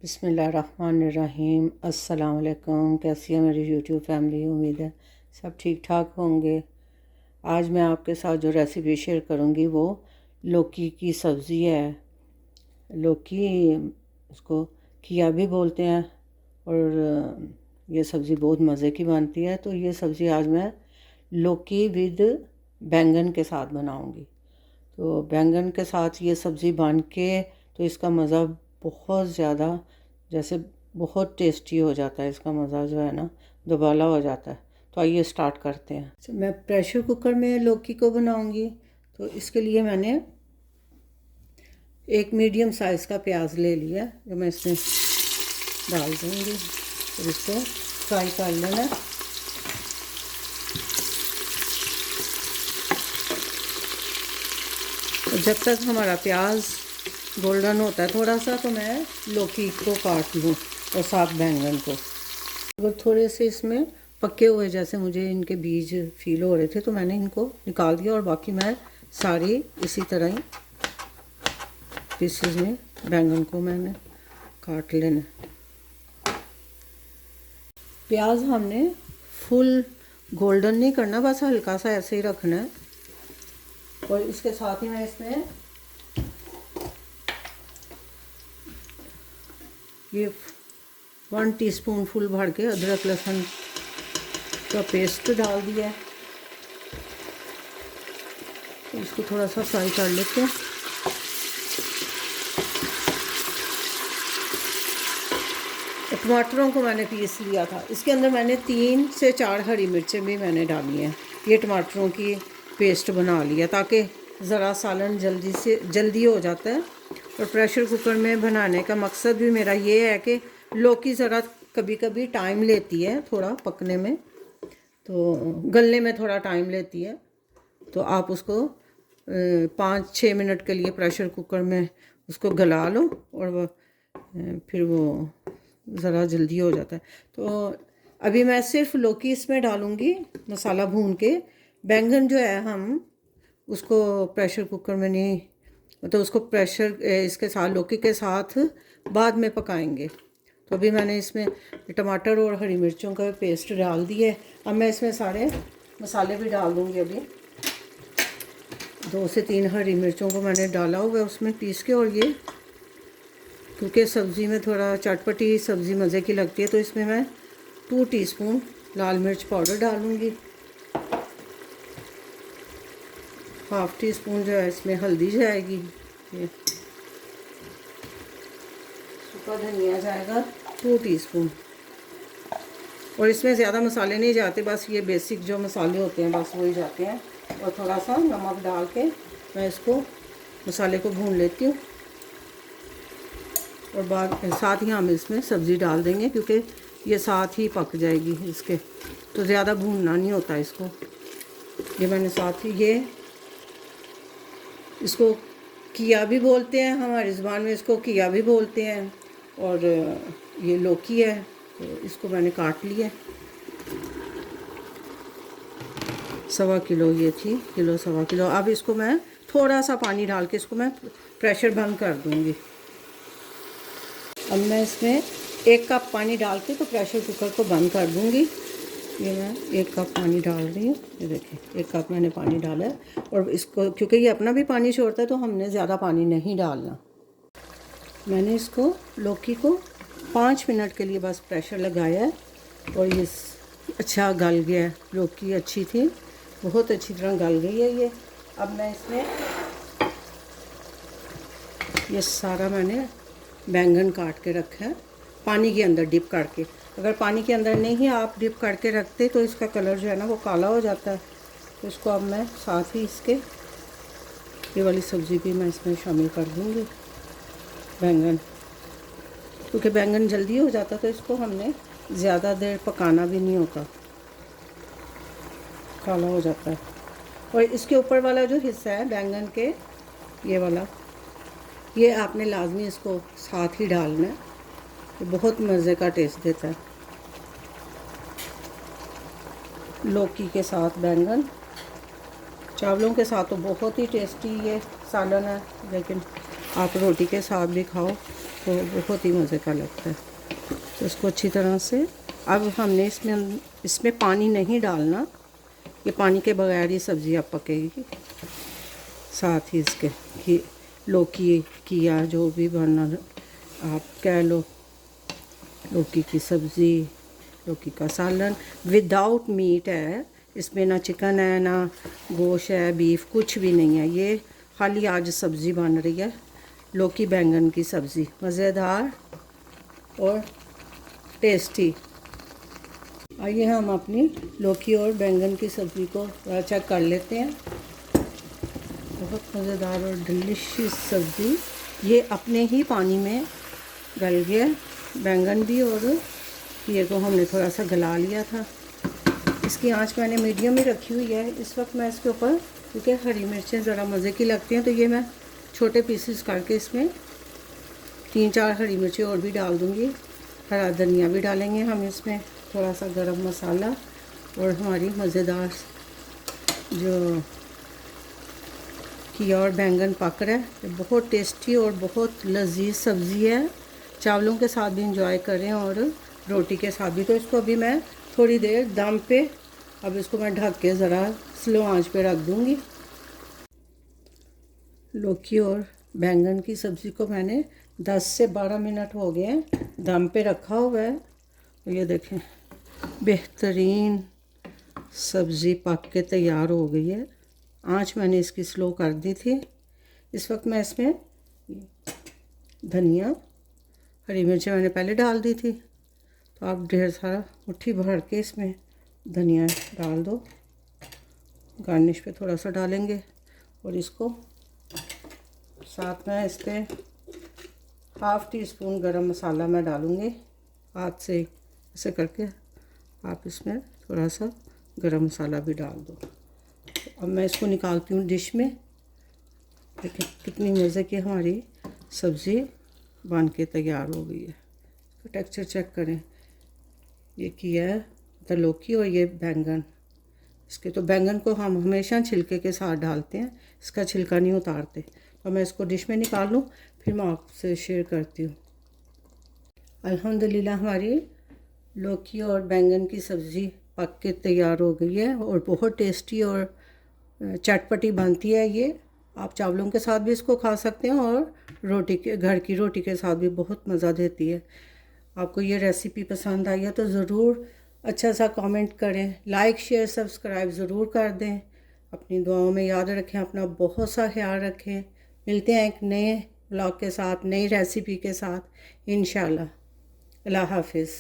बिस्मिल्लाहिर्रहमानिर्रहीम। अस्सलाम वालेकुम। कैसी है मेरी यूट्यूब फैमिली? उम्मीद है सब ठीक ठाक होंगे। आज मैं आपके साथ जो रेसिपी शेयर करूंगी वो लौकी की सब्ज़ी है। लौकी, उसको खिया भी बोलते हैं और ये सब्ज़ी बहुत मज़े की बनती है। तो ये सब्ज़ी आज मैं लौकी विद बैंगन के साथ बनाऊंगी। तो बैंगन के साथ ये सब्ज़ी बन के तो इसका मज़ा बहुत ज़्यादा, जैसे बहुत टेस्टी हो जाता है। इसका मज़ा जो है ना दुबाला हो जाता है। तो आइए स्टार्ट करते हैं। तो मैं प्रेशर कुकर में लौकी को बनाऊंगी। तो इसके लिए मैंने एक मीडियम साइज़ का प्याज ले लिया जो मैं इसमें डाल दूँगी। फिर इसको फ्राई कर लेना। जब तक हमारा प्याज गोल्डन होता है थोड़ा सा, तो मैं लौकी को काट लूँ और साथ बैंगन को। अगर थोड़े से इसमें पके हुए जैसे मुझे इनके बीज फील हो रहे थे तो मैंने इनको निकाल दिया और बाकी मैं सारी इसी तरह ही पीसेस में बैंगन को मैंने काट लेना। प्याज हमने फुल गोल्डन नहीं करना, बस हल्का सा ऐसे ही रखना है। और इसके साथ ही मैं इसमें ये 1 टीस्पून फुल भर के अदरक लहसुन का पेस्ट डाल दिया है। तो इसको थोड़ा सा फ्राई कर लेते हैं। टमाटरों को मैंने पीस लिया था। इसके अंदर मैंने 3 से 4 हरी मिर्चें भी मैंने डाली हैं। ये टमाटरों की पेस्ट बना लिया ताकि ज़रा सालन जल्दी हो जाता है। और प्रेशर कुकर में बनाने का मकसद भी मेरा ये है कि लौकी ज़रा कभी कभी टाइम लेती है थोड़ा पकने में, तो गलने में थोड़ा टाइम लेती है। तो आप उसको 5-6 मिनट के लिए प्रेशर कुकर में उसको गला लो और फिर वो ज़रा जल्दी हो जाता है। तो अभी मैं सिर्फ लौकी इसमें डालूँगी मसाला भून के। बैंगन जो है हम उसको प्रेशर कुकर में नहीं, मतलब उसको इसके साथ लौकी के साथ बाद में पकाएंगे। तो अभी मैंने इसमें टमाटर और हरी मिर्चों का पेस्ट डाल दिए। अब मैं इसमें सारे मसाले भी डाल दूँगी। अभी 2 से 3 हरी मिर्चों को मैंने डाला हुआ उसमें पीस के। और ये क्योंकि सब्ज़ी में थोड़ा चटपटी सब्ज़ी मज़े की लगती है तो इसमें मैं 2 टीस्पून लाल मिर्च पाउडर डालूँगी। 1/2 टीस्पून जो है इसमें हल्दी जाएगी। ये सूखा धनिया जाएगा 2 टीस्पून। और इसमें ज़्यादा मसाले नहीं जाते, बस ये बेसिक जो मसाले होते हैं बस वही जाते हैं। और थोड़ा सा नमक डाल के मैं इसको मसाले को भून लेती हूँ। और बाद साथ ही हम इसमें सब्ज़ी डाल देंगे क्योंकि ये साथ ही पक जाएगी इसके, तो ज़्यादा भूनना नहीं होता इसको। ये मैंने साथ ही इसको किया भी बोलते हैं, हमारी ज़ुबान में इसको किया भी बोलते हैं। और ये लौकी है तो इसको मैंने काट लिया। 1.25 किलो ये थी, 1.25 किलो। अब इसको मैं थोड़ा सा पानी डाल के इसको मैं प्रेशर बंद कर दूँगी। अब मैं इसमें 1 कप पानी डाल के तो प्रेशर कुकर को बंद कर दूँगी। ये मैं 1 कप पानी डाल रही हूँ। ये देखिए 1 कप मैंने पानी डाला है। और इसको क्योंकि ये अपना भी पानी छोड़ता है तो हमने ज़्यादा पानी नहीं डालना। मैंने इसको लौकी को 5 मिनट के लिए बस प्रेशर लगाया है और ये अच्छा गल गया है। लौकी अच्छी थी, बहुत अच्छी तरह गल गई है ये। अब मैं इसमें ये सारा मैंने बैंगन काट के रखा है पानी के अंदर डिप करके। अगर पानी के अंदर नहीं आप डिप करके रखते तो इसका कलर जो है ना वो काला हो जाता है। तो इसको अब मैं साथ ही इसके ये वाली सब्ज़ी भी मैं इसमें शामिल कर दूँगी, बैंगन। क्योंकि बैंगन जल्दी हो जाता तो इसको हमने ज़्यादा देर पकाना भी नहीं होता, काला हो जाता है। और इसके ऊपर वाला जो हिस्सा है बैंगन के, ये वाला, ये आपने लाजमी इसको साथ ही डालना है। ये बहुत मज़े का टेस्ट देता है। लौकी के साथ बैंगन, चावलों के साथ तो बहुत ही टेस्टी ये सालन है, लेकिन आप रोटी के साथ भी खाओ तो बहुत ही मज़े का लगता है। तो इसको अच्छी तरह से, अब हमने इसमें पानी नहीं डालना, ये पानी के बगैर ही सब्ज़ी अब पकेगी। साथ ही इसके कि लौकी की या जो भी बनना आप कह लो, लौकी की सब्ज़ी, लौकी का सालन विदाउट मीट है, इसमें ना चिकन है ना गोश्त है, बीफ कुछ भी नहीं है। ये खाली आज सब्ज़ी बन रही है, लौकी बैंगन की सब्ज़ी, मज़ेदार और टेस्टी। आइए हम अपनी लौकी और बैंगन की सब्ज़ी को चेक कर लेते हैं। बहुत मज़ेदार और डिलीशियस सब्ज़ी, ये अपने ही पानी में गल गया, बैंगन भी और ये को हमने थोड़ा सा गला लिया था। इसकी आंच मैंने मीडियम ही रखी हुई है। इस वक्त मैं इसके ऊपर, क्योंकि हरी मिर्चें ज़रा मज़े की लगती हैं, तो ये मैं छोटे पीसेस करके इसमें 3-4 हरी मिर्चें और भी डाल दूँगी। हरा धनिया भी डालेंगे हम इसमें, थोड़ा सा गरम मसाला, और हमारी मज़ेदार जो घिया और बैंगन पक रहा है। ये बहुत टेस्टी और बहुत लजीज सब्ज़ी है, चावलों के साथ भी इंजॉय करें और रोटी के साथ भी। तो इसको अभी मैं थोड़ी देर दम पे, अब इसको मैं ढक के ज़रा स्लो आंच पे रख दूँगी। लौकी और बैंगन की सब्ज़ी को मैंने 10 से 12 मिनट हो गए हैं दम पे रखा हुआ है। तो ये देखें बेहतरीन सब्ज़ी पक के तैयार हो गई है। आंच मैंने इसकी स्लो कर दी थी। इस वक्त मैं इसमें धनिया, हरी मिर्चें मैंने पहले डाल दी थी, तो आप ढेर सारा मुट्ठी भर के इसमें धनिया डाल दो। गार्निश पे थोड़ा सा डालेंगे और इसको साथ में इस पर ½ टीस्पून गरम मसाला मैं डालूँगी। हाथ से ऐसे करके आप इसमें थोड़ा सा गरम मसाला भी डाल दो। अब मैं इसको निकालती हूँ डिश में। देखिए कितनी मज़े की हमारी सब्ज़ी बन के तैयार हो गई है। तो टेक्सचर चेक करें, ये किया है तो लौकी और ये बैंगन। इसके तो बैंगन को हम हमेशा छिलके के साथ डालते हैं, इसका छिलका नहीं उतारते। तो मैं इसको डिश में निकाल लूँ, फिर मैं आपसे शेयर करती हूँ। अल्हम्दुलिल्लाह हमारी लौकी और बैंगन की सब्ज़ी पक के तैयार हो गई है और बहुत टेस्टी और चटपटी बनती है। ये आप चावलों के साथ भी इसको खा सकते हैं और रोटी के, घर की रोटी के साथ भी बहुत मज़ा देती है। आपको ये रेसिपी पसंद आई है तो ज़रूर अच्छा सा कमेंट करें, लाइक शेयर सब्सक्राइब ज़रूर कर दें। अपनी दुआओं में याद रखें, अपना बहुत सा ख्याल रखें। मिलते हैं एक नए ब्लॉग के साथ, नई रेसिपी के साथ इंशाल्लाह। अल्लाह हाफिज़।